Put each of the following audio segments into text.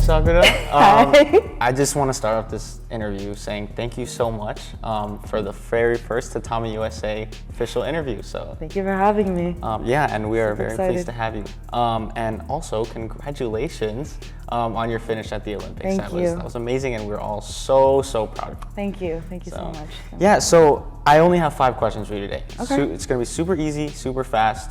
Sakura. Hi. I just want to start off this interview saying thank you so much for the very first Tatami USA official interview. So Thank you for having me. yeah, and we are very excited. pleased to have you. And also congratulations on your finish at the Olympics. Thank you. That was amazing, and we're all so proud of you. Thank you so much. Yeah, so I only have 5 questions for you today. Okay. It's gonna be super easy, super fast.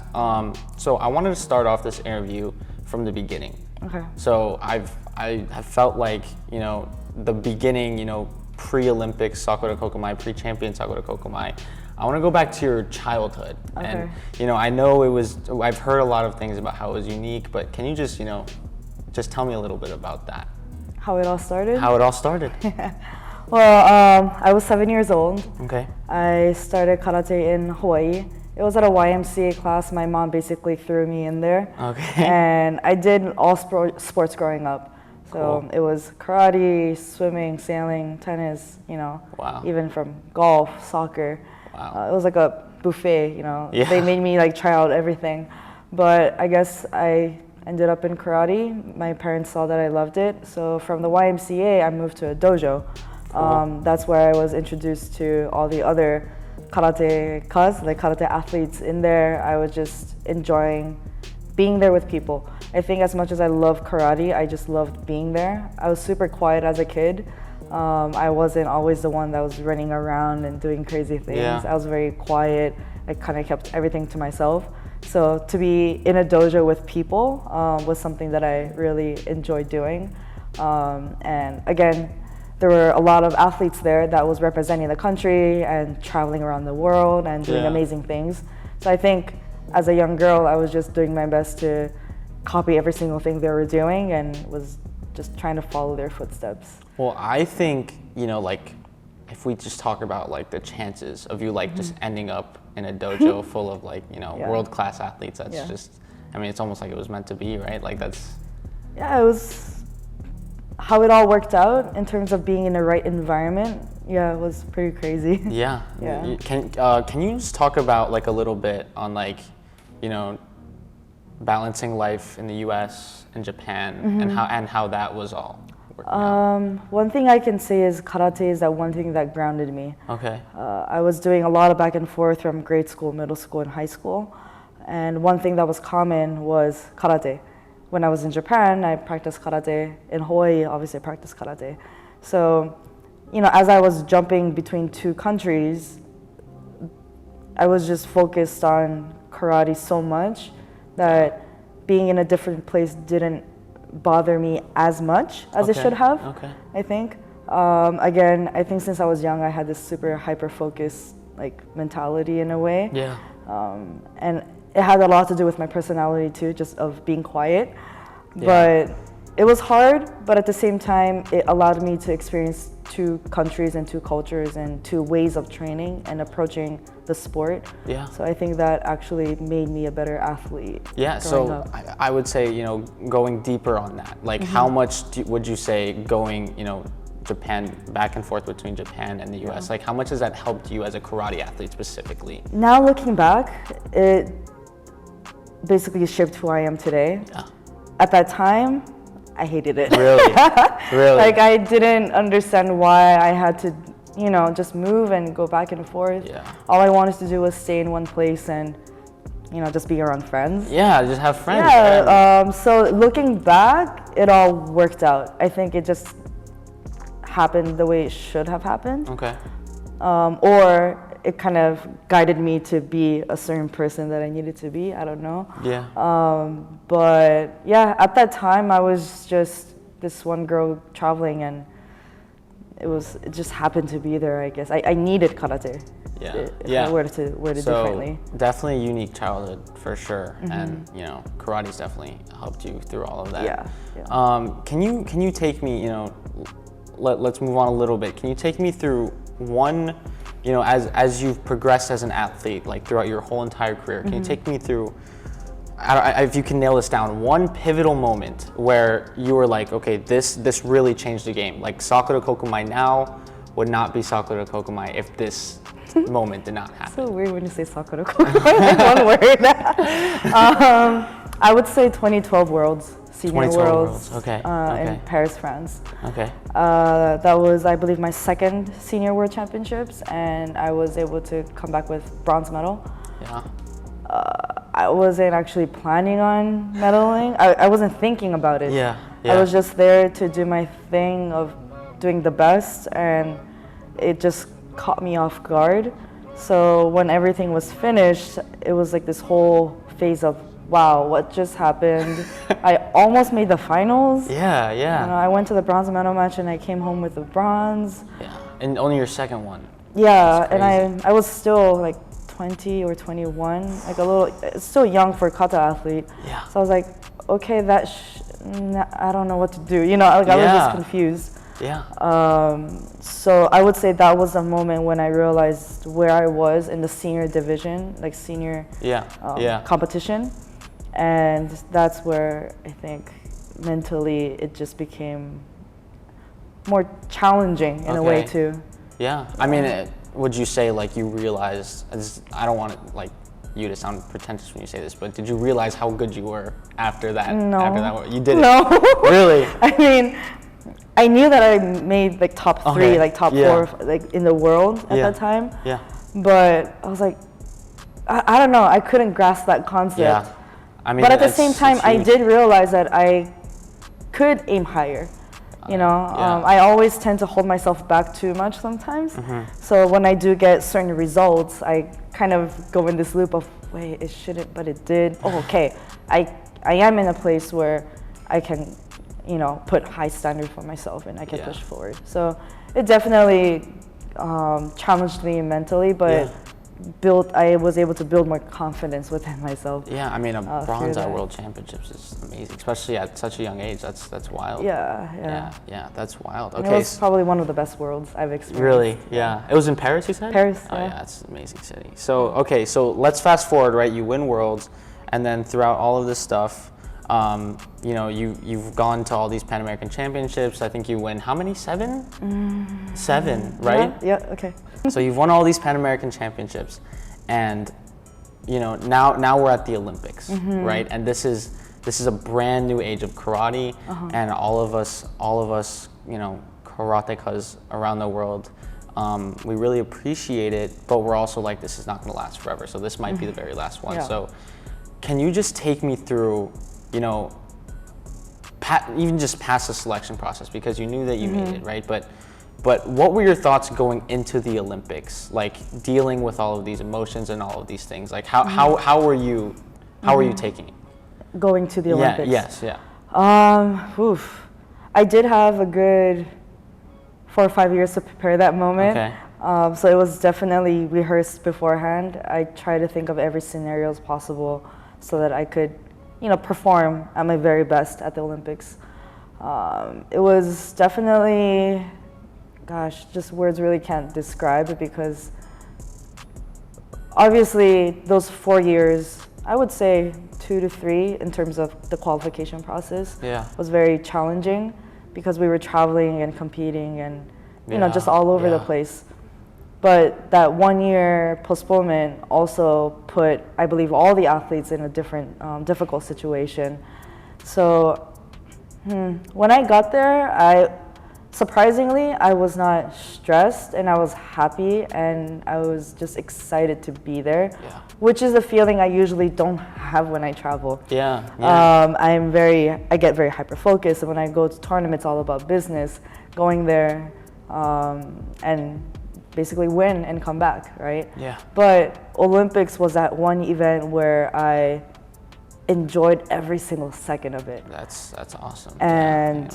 So I wanted to start off this interview from the beginning. Okay. So I have felt like, you know, the beginning, you know, pre-Olympics Sakura Kokumai, pre-champion Sakura Kokumai. I want to go back to your childhood. Okay. And, you know, I've heard a lot of things about how it was unique, but can you just, you know, just tell me a little bit about that? How it all started? How it all started. Well, I was 7 years old. Okay. I started karate in Hawaii. It was at a YMCA class. My mom basically threw me in there. Okay. And I did all sports growing up. So Cool. it was karate, swimming, sailing, tennis, you know, Wow. even from golf, soccer. Wow. It was like a buffet, you know. Yeah. They made me like try out everything. But I guess I ended up in karate. My parents saw that I loved it. So from the YMCA, I moved to a dojo. Cool. That's where I was introduced to all the other karate-kas, like karate athletes in there. I was just enjoying being there with people. I think as much as I love karate, I just loved being there. I was super quiet as a kid. I wasn't always the one that was running around and doing crazy things. Yeah. I was very quiet. I kind of kept everything to myself. So to be in a dojo with people was something that I really enjoyed doing. And again, there were a lot of athletes there that was representing the country and traveling around the world and doing Yeah. amazing things. So I think as a young girl, I was just doing my best to copy every single thing they were doing and was just trying to follow their footsteps. Well, I think, you know, like, if we just talk about like the chances of you like just ending up in a dojo full of like, you know, Yeah. world-class athletes, that's Yeah. just, I mean, it's almost like it was meant to be, right? Like that's, Yeah, it was how it all worked out in terms of being in the right environment. Yeah, it was pretty crazy. yeah. Yeah. Can you just talk about like a little bit on like, you know, balancing life in the US and Japan and how that was all working out? One thing I can say is karate is that one thing that grounded me. Okay. I was doing a lot of back and forth from grade school, middle school, and high school. And one thing that was common was karate. When I was in Japan, I practiced karate. In Hawaii, obviously, I practiced karate. So, you know, as I was jumping between 2 countries, I was just focused on karate so much that being in a different place didn't bother me as much as it Okay, should have, okay. I think. Again, I think since I was young, I had this super hyper-focused like mentality in a way. Yeah. And it had a lot to do with my personality too, just of being quiet. Yeah. But it was hard, but at the same time, it allowed me to experience 2 countries and 2 cultures and 2 ways of training and approaching the sport. Yeah. So I think that actually made me a better athlete. Yeah, growing so up. I would say, you know, going deeper on that, like how much would you say going, you know, Japan, back and forth between Japan and the US, like how much has that helped you as a karate athlete specifically? Now looking back, it basically shaped who I am today. Yeah. At that time, I hated it. Really? Really? Like I didn't understand why I had to, you know, just move and go back and forth. Yeah. All I wanted to do was stay in one place and, you know, just be around friends. Yeah, just have friends. Yeah. So looking back, it all worked out. I think it just happened the way it should have happened. Okay. Or it kind of guided me to be a certain person that I needed to be. I don't know. Yeah. But yeah, at that time I was just this one girl traveling, and it just happened to be there. I guess I needed karate. Yeah. If Yeah. I were to word it So differently. definitely a unique childhood for sure, and you know, karate's definitely helped you through all of that. Yeah. Yeah. Can you take me, you know, let's move on a little bit. Can you take me through one, you know, as you've progressed as an athlete, like throughout your whole entire career, can you take me through, if you can nail this down, one pivotal moment where you were like, okay, this really changed the game. Like Sakura Kokumai now would not be Sakura Kokumai if this moment did not happen. So weird when you say Sakura Kokumai, like one word. I would say 2012 Worlds. Senior 2012 Worlds, Okay. in Paris, France. Okay. That was, I believe, my second Senior World Championships, and I was able to come back with bronze medal. Yeah. I wasn't actually planning on medaling. I wasn't thinking about it. Yeah. I was just there to do my thing of doing the best, and it just caught me off guard. So when everything was finished, it was like this whole phase of, wow, what just happened? I almost made the finals. Yeah, yeah. You know, I went to the bronze medal match and I came home with the bronze. Yeah, and only your second one. Yeah, and I was still like 20 or 21, like a little, still young for a kata athlete. Yeah. So I was like, okay, I don't know what to do. You know, like I was just confused. Yeah. So I would say that was the moment when I realized where I was in the senior division, like senior competition. And that's where I think mentally it just became more challenging in a way too. Yeah, I mean, would you say like you realized, I don't want it, like you to sound pretentious when you say this, but did you realize how good you were after that? No. After that, you didn't? No. Really? I mean, I knew that I made like top three, like top four, like in the world at that time. Yeah. But I was like, I don't know, I couldn't grasp that concept. Yeah. I mean, but at the same time, I did realize that I could aim higher. You know, I always tend to hold myself back too much sometimes. So when I do get certain results, I kind of go in this loop of, wait, it shouldn't, but it did. Oh, okay. I am in a place where I can, you know, put high standard for myself and I can push forward. So it definitely challenged me mentally, but I was able to build more confidence within myself. Yeah, I mean, a bronze at World Championships is amazing, especially at such a young age. That's wild. Yeah, that's wild. Okay, and it was probably one of the best worlds I've experienced. Really? Yeah. It was in Paris, you said? Paris. Oh yeah, it's an amazing city. So okay, so let's fast forward, right? You win worlds, and then throughout all of this stuff, you know, you've gone to all these Pan American Championships. I think you win how many? 7? 7, right? Yeah. Okay. So you've won all these Pan American Championships, and you know now we're at the Olympics, right? And this is a brand new age of karate, and all of us, you know, karatekas around the world, we really appreciate it, but we're also like, this is not going to last forever. So this might be the very last one. Yeah. So can you just take me through, you know, even just past the selection process, because you knew that you made it, right? But what were your thoughts going into the Olympics, like dealing with all of these emotions and all of these things? Like how were you taking it? Going to the Olympics? Yes, yeah. I did have a good 4 or 5 years to prepare that moment. Okay. So it was definitely rehearsed beforehand. I tried to think of every scenario as possible so that I could, you know, perform at my very best at the Olympics. It was definitely, gosh, just words really can't describe it, because obviously those 4 years, I would say 2 to 3 in terms of the qualification process, was very challenging, because we were traveling and competing and, you know, just all over the place. But that 1 year postponement also put, I believe, all the athletes in a different, difficult situation. So when I got there, surprisingly, I was not stressed, and I was happy, and I was just excited to be there, which is a feeling I usually don't have when I travel. I get very hyper-focused, and when I go to tournaments, it's all about business, going there and basically win and come back, right? But Olympics was that one event where I enjoyed every single second of it. That's awesome. And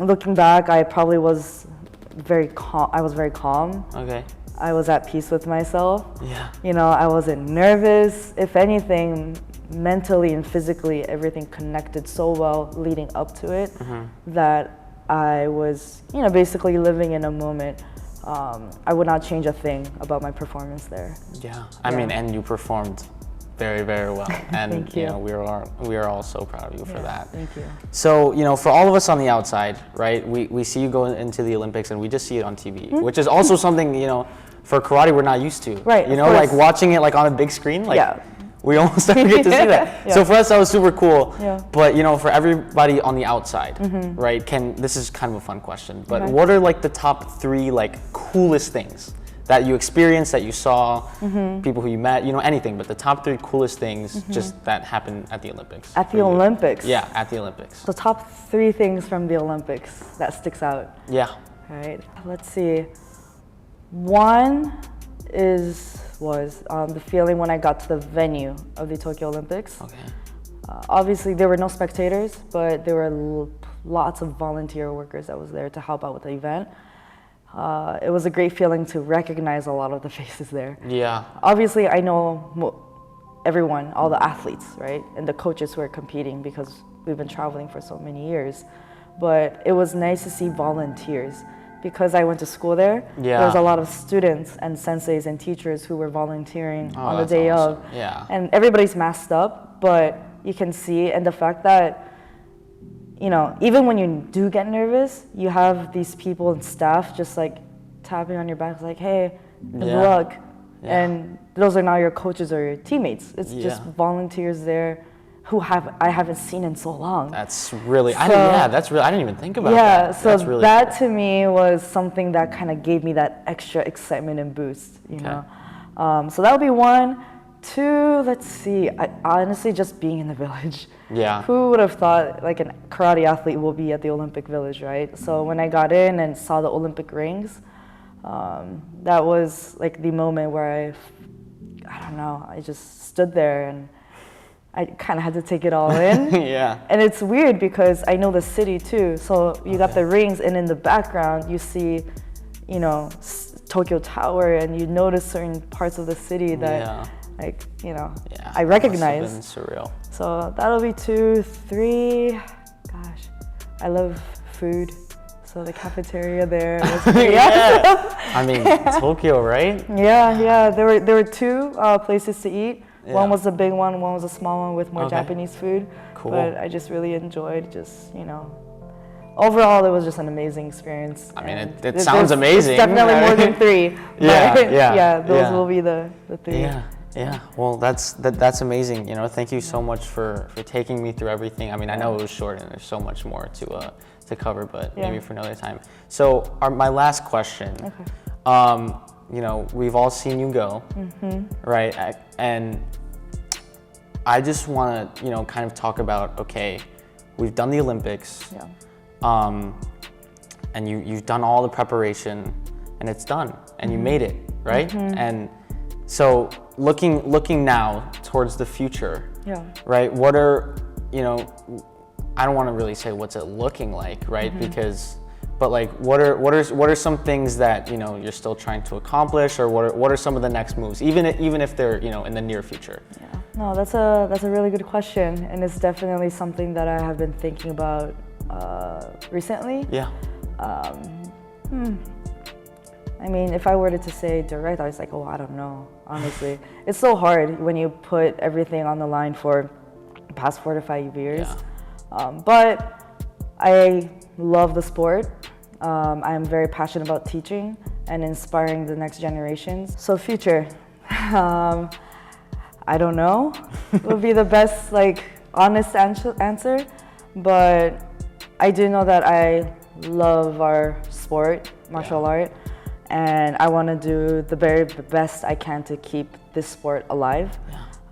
looking back, I probably was very calm. I was very calm. Okay. I was at peace with myself. Yeah. You know, I wasn't nervous. If anything, mentally and physically, everything connected so well leading up to it that I was, you know, basically living in a moment. I would not change a thing about my performance there. I mean, and you performed very, very well, and Thank you. know, we are all so proud of you for that. Thank you. So, you know, for all of us on the outside, right, we see you go into the Olympics, and we just see it on TV, which is also something, you know, for karate we're not used to. Right. You know, like watching it like on a big screen, like we almost never get to see that. Yeah. So for us, that was super cool. Yeah. But you know, for everybody on the outside, right? This is kind of a fun question. But what are like the top 3 like coolest things that you experienced, that you saw, people who you met, you know, anything, but the top 3 coolest things just that happened at the Olympics? At the Olympics? Yeah, at the Olympics. The top 3 things from the Olympics that sticks out. Yeah. All right, let's see. One was the feeling when I got to the venue of the Tokyo Olympics. Okay. Obviously, there were no spectators, but there were lots of volunteer workers that was there to help out with the event. It was a great feeling to recognize a lot of the faces there. Yeah. Obviously, I know everyone, all the athletes, right? And the coaches who are competing because we've been traveling for so many years. But it was nice to see volunteers. Because I went to school there, there was a lot of students and senseis and teachers who were volunteering on the day of. Yeah. And everybody's masked up, but you can see, and the fact that, you know, even when you do get nervous, you have these people and staff just like tapping on your back, like, hey, good luck. Yeah. And those are now your coaches or your teammates. It's just volunteers there who I haven't seen in so long. That's really, I didn't even think about that. Yeah, so that's really that cool. to me was something that kind of gave me that extra excitement and boost, you know. So that would be 1. 2, let's see, honestly just being in the village. Yeah. Who would have thought like a karate athlete will be at the Olympic Village, right? So when I got in and saw the Olympic rings, that was like the moment where I don't know, I just stood there and I kind of had to take it all in. Yeah. And it's weird because I know the city too. So you got the rings, and in the background you see, you know, Tokyo Tower, and you notice certain parts of the city that, like, you know, I recognize. It must have been surreal. So that'll be 2, 3. Gosh, I love food. So the cafeteria there was pretty awesome. I mean, Tokyo, right? Yeah. There were 2 places to eat. One was a big one was a small one with more Japanese food. Cool. But I just really enjoyed you know, overall it was just an amazing experience. I mean, it sounds amazing. It's definitely more than 3. Yeah, those will be the 3. Yeah. Well, that's amazing. You know, thank you so much for taking me through everything. I mean, I know it was short and there's so much more to cover, but maybe for another time. So my last question. Okay. You know, we've all seen you go, right? And I just want to, you know, kind of talk about, okay, we've done the Olympics, and you've done all the preparation, and it's done, and you made it, right? And so looking now towards the future, right? What are, you know, I don't want to really say what's it looking like, right? But like, what are some things that, you know, you're still trying to accomplish, or what are some of the next moves, even if they're, you know, in the near future? Yeah, no, that's a really good question, and it's definitely something that I have been thinking about recently. Yeah. I mean, if I were to say direct, I was like, oh, I don't know. Honestly, it's so hard when you put everything on the line for the past 4 to 5 years. But I love the sport. I'm very passionate about teaching and inspiring the next generations. So future, I don't know, would be the best, like, honest answer. But I do know that I love our sport, martial art, and I want to do the very best I can to keep this sport alive.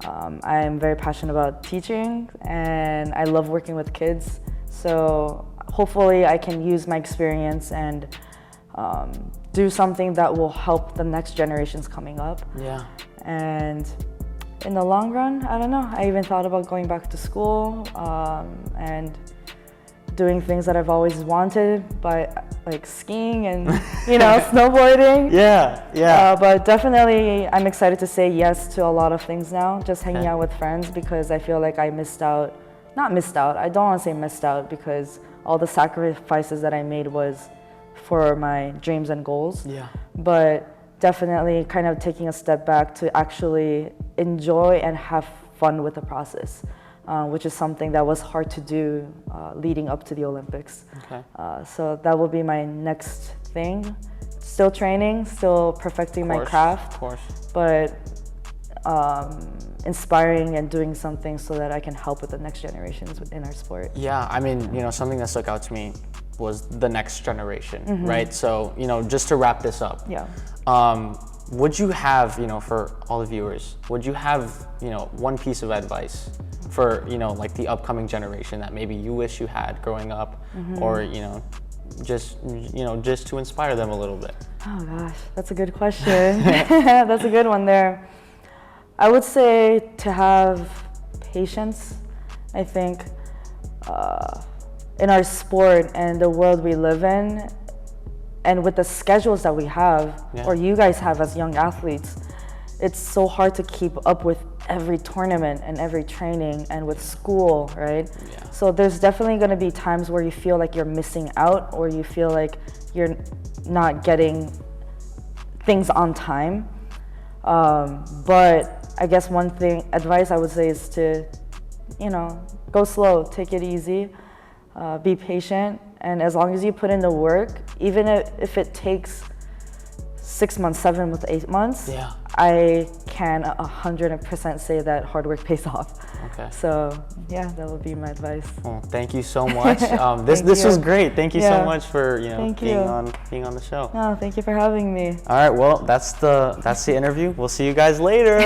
I am very passionate about teaching, and I love working with kids. So hopefully I can use my experience and do something that will help the next generations coming up. And in the long run, I don't know. I even thought about going back to school and doing things that I've always wanted, like skiing and, you know, snowboarding. But definitely I'm excited to say yes to a lot of things now, just hanging out with friends, because I feel like I I don't want to say missed out, because all the sacrifices that I made was for my dreams and goals. But definitely kind of taking a step back to actually enjoy and have fun with the process, which is something that was hard to do leading up to the Olympics. So that will be my next thing. Still training, still perfecting my craft, but inspiring and doing something so that I can help with the next generations in our sport. Yeah, I mean, something that stuck out to me was the next generation, right? So, just to wrap this up, Yeah. would you have, for all the viewers, would you have, one piece of advice for, like the upcoming generation that maybe you wish you had growing up, or, just to inspire them a little bit? Oh gosh, that's a good question. That's a good one there. I would say to have patience. I think in our sport and the world we live in, and with the schedules that we have, or you guys have as young athletes, it's so hard to keep up with every tournament and every training and with school, right? Yeah. So there's definitely going to be times where you feel like you're missing out, or you feel like you're not getting things on time. But I guess one thing, advice I would say is to, go slow, take it easy, be patient, and as long as you put in the work, even if it takes 6 months, 7 months, 8 months, I can 100% say that hard work pays off. Okay. So yeah, that would be my advice. Well, thank you so much. This was great. Thank you so much for being on the show. No, thank you for having me. All right. Well, that's the interview. We'll see you guys later.